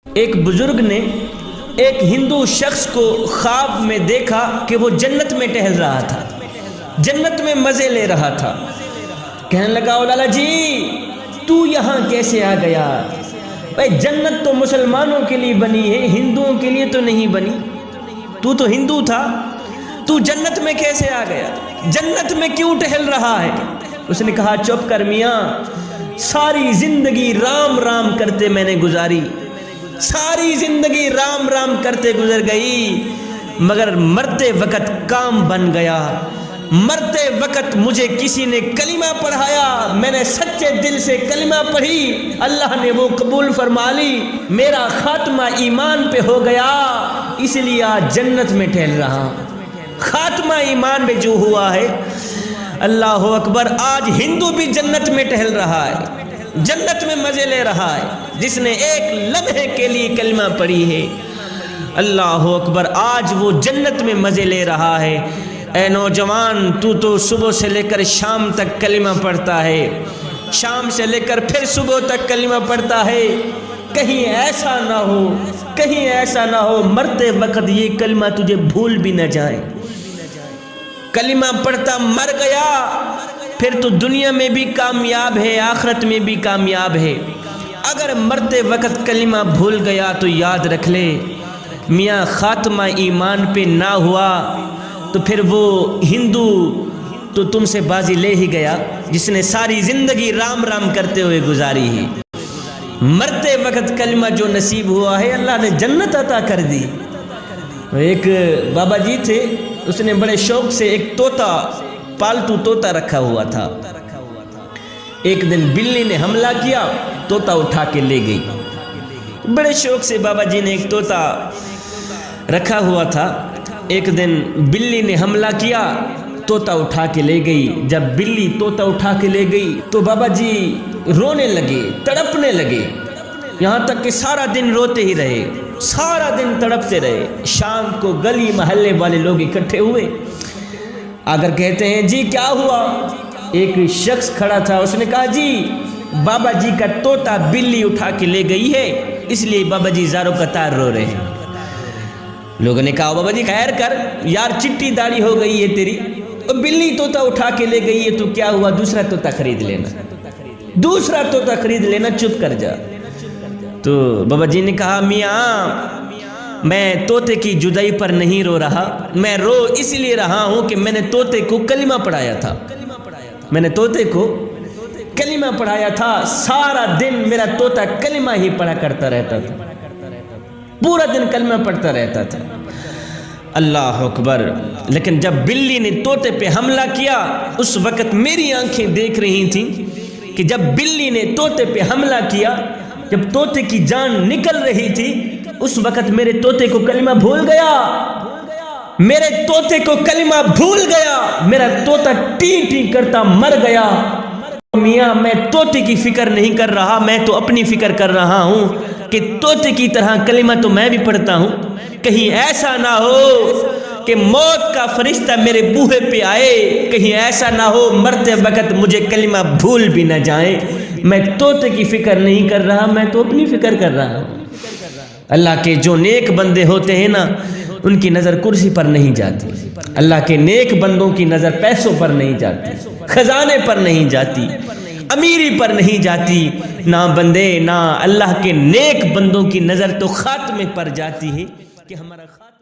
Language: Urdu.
ایک بزرگ نے ایک ہندو شخص کو خواب میں دیکھا کہ وہ جنت میں ٹہل رہا تھا، جنت میں مزے لے رہا تھا۔ کہنے لگا او لالا جی تو یہاں کیسے آ گیا؟ بھائی جنت تو مسلمانوں کے لیے بنی ہے، ہندوؤں کے لیے تو نہیں بنی، تو ہندو تھا، تو جنت میں کیسے آ گیا؟ جنت میں کیوں ٹہل رہا ہے؟ اس نے کہا چپ کر میاں، ساری زندگی رام رام کرتے میں نے گزاری، ساری زندگی رام رام کرتے گزر گئی، مگر مرتے وقت کام بن گیا، مرتے وقت مجھے کسی نے کلمہ پڑھایا، میں نے سچے دل سے کلمہ پڑھی، اللہ نے وہ قبول فرما لی، میرا خاتمہ ایمان پہ ہو گیا، اس لیے آج جنت میں ٹہل رہا۔ خاتمہ ایمان میں جو ہوا ہے، اللہ اکبر، آج ہندو بھی جنت میں ٹہل رہا ہے، جنت میں مزے لے رہا ہے، جس نے ایک لمحے کے لیے کلمہ پڑھی ہے، اللہ اکبر، آج وہ جنت میں مزے لے رہا ہے۔ اے نوجوان، تو صبح سے لے کر شام تک کلمہ پڑھتا ہے، شام سے لے کر پھر صبح تک کلمہ پڑھتا ہے، کہیں ایسا نہ ہو، کہیں ایسا نہ ہو مرتے وقت یہ کلمہ تجھے بھول بھی نہ جائے۔ کلمہ پڑھتا مر گیا پھر تو دنیا میں بھی کامیاب ہے، آخرت میں بھی کامیاب ہے۔ اگر مرتے وقت کلمہ بھول گیا تو یاد رکھ لے میاں، خاتمہ ایمان پہ نہ ہوا تو پھر وہ ہندو تو تم سے بازی لے ہی گیا، جس نے ساری زندگی رام رام کرتے ہوئے گزاری ہے۔ مرتے وقت کلمہ جو نصیب ہوا ہے، اللہ نے جنت عطا کر دی۔ ایک بابا جی تھے، اس نے بڑے شوق سے ایک طوطا، پالتو طوطا رکھا ہوا تھا۔ ایک دن بلی نے حملہ کیا، طوطا اٹھا کے لے گئی۔ بڑے شوق سے بابا جی نے ایک طوطا رکھا ہوا تھا، ایک دن بلی نے حملہ کیا، طوطا اٹھا کے لے گئی۔ جب بلی طوطا اٹھا کے لے گئی تو بابا جی رونے لگے، تڑپنے لگے، یہاں تک کہ سارا دن روتے ہی رہے، سارا دن تڑپتے رہے۔ شام کو گلی محلے والے لوگ اکٹھے ہوئے، اگر کہتے ہیں جی کیا ہوا؟ ایک شخص کھڑا تھا، اس نے کہا جی بابا جی کا طوطا بلی اٹھا کے لے گئی ہے، اس لیے بابا جی زاروں قطار رو رہے ہیں۔ لوگوں نے کہا بابا جی خیر کر یار، چٹی داڑھی ہو گئی ہے تیری، بلی طوطا اٹھا کے لے گئی ہے تو کیا ہوا، دوسرا طوطا خرید لینا، دوسرا طوطا خرید لینا، چپ کر جا۔ تو بابا جی نے کہا میاں میں طوطے کی جدائی پر نہیں رو رہا، میں رو اس لیے رہا ہوں کہ میں نے طوطے کو کلمہ پڑھایا تھا، میں نے طوطے کو کلمہ پڑھایا تھا، سارا دن میرا طوطا کلمہ ہی پڑھا کرتا رہتا تھا، پورا دن کلمہ پڑھتا رہتا تھا۔ اللہ اکبر، لیکن جب بلی نے طوطے پہ حملہ کیا، اس وقت میری آنکھیں دیکھ رہی تھیں کہ جب بلی نے طوطے پہ حملہ کیا، جب طوطے کی جان نکل رہی تھی، اس وقت میرے طوطے کو کلمہ بھول گیا، میرے طوطے کو کلمہ بھول گیا، میرا طوطا ٹی ٹی کرتا مر گیا۔ میاں میں طوطے کی فکر نہیں کر رہا، میں تو اپنی فکر کر رہا ہوں کہ طوطے کی طرح کلمہ تو میں بھی پڑھتا ہوں، کہیں ایسا نہ ہو کہ موت کا فرشتہ میرے بوہے پہ آئے، کہیں ایسا نہ ہو مرتے وقت مجھے کلمہ بھول بھی نہ جائیں۔ میں طوطے کی فکر نہیں کر رہا، میں تو اپنی فکر کر رہا ہوں۔ اللہ کے جو نیک بندے ہوتے ہیں نا، ان کی نظر کرسی پر نہیں جاتی، اللہ کے نیک بندوں کی نظر پیسوں پر نہیں جاتی، خزانے پر نہیں جاتی، امیری پر نہیں جاتی، نہ بندے نہ اللہ کے نیک بندوں کی نظر تو خاتمے پر جاتی ہے کہ ہمارا خاتمہ